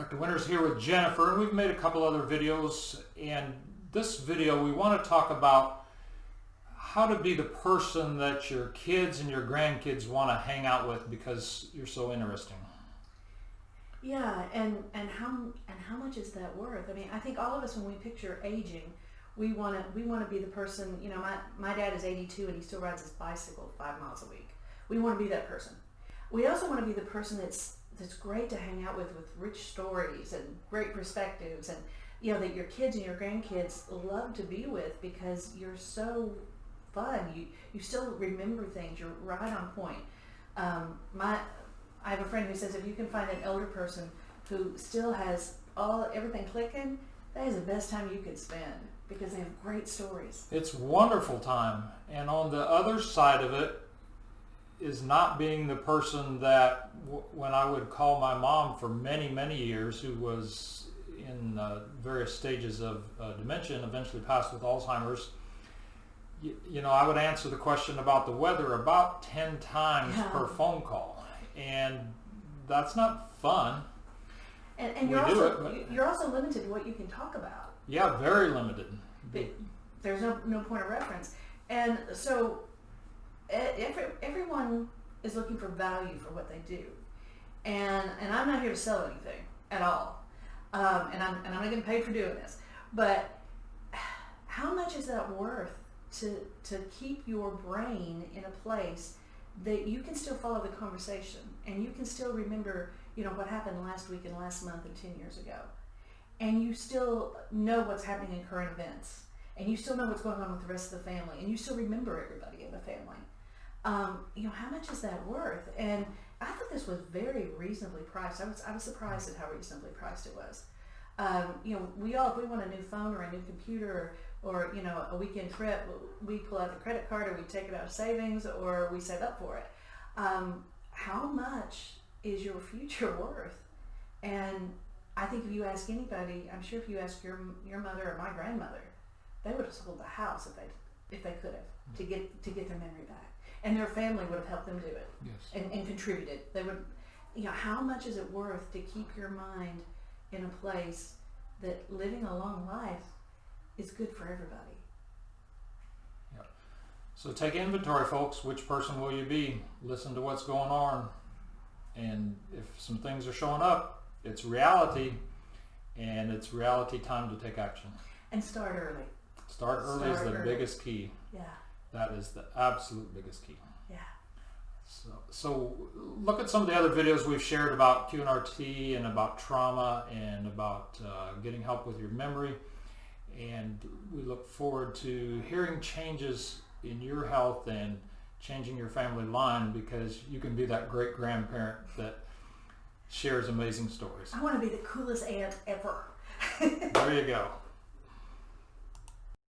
Dr. Winters here with Jennifer, and we've made a couple other videos, and this video we want to talk about how to be the person that your kids and your grandkids want to hang out with because you're so interesting. Yeah, and how much is that worth? I mean, I think all of us, when we picture aging, we want to be the person. You know, my dad is 82 and he still rides his bicycle 5 miles a week. We want to be that person. We also want to be the person that's great to hang out with rich stories and great perspectives, and you know, that your kids and your grandkids love to be with because you're so fun. You still remember things. You're right on point. I have a friend who says if you can find an elder person who still has everything clicking, that is the best time you could spend because they have great stories. It's a wonderful time, and on the other side of it is not being the person that when I would call my mom for many years, who was in various stages of dementia and eventually passed with Alzheimer's, you know, I would answer the question about the weather about 10 times per phone call, and that's not fun. And you're also limited to what you can talk about. Yeah, very limited. There's no point of reference, and so everyone is looking for value for what they do, and I'm not here to sell anything at all, and I'm not getting paid for doing this. But how much is that worth to keep your brain in a place that you can still follow the conversation and you can still remember, you know, what happened last week and last month and 10 years ago, and you still know what's happening in current events, and you still know what's going on with the rest of the family, and you still remember everybody in the family. You know, how much is that worth? And I thought this was very reasonably priced. I was surprised at how reasonably priced it was. You know, if we want a new phone or a new computer or you know, a weekend trip, we pull out the credit card or we take it out of savings or we save up for it. How much is your future worth? And I think if you ask anybody, I'm sure if you ask your mother or my grandmother, they would have sold the house if they could have to get their memory back. And their family would have helped them do it. Yes. And contributed. They would, you know, how much is it worth to keep your mind in a place that living a long life is good for everybody? Yep. So take inventory, folks. Which person will you be? Listen to what's going on. And if some things are showing up, it's reality, and it's reality time to take action. And start early. Start early is the biggest key. Yeah. That is the absolute biggest key. Yeah. So look at some of the other videos we've shared about QNRT and about trauma and about getting help with your memory. And we look forward to hearing changes in your health and changing your family line, because you can be that great grandparent that shares amazing stories. I want to be the coolest aunt ever. There you go.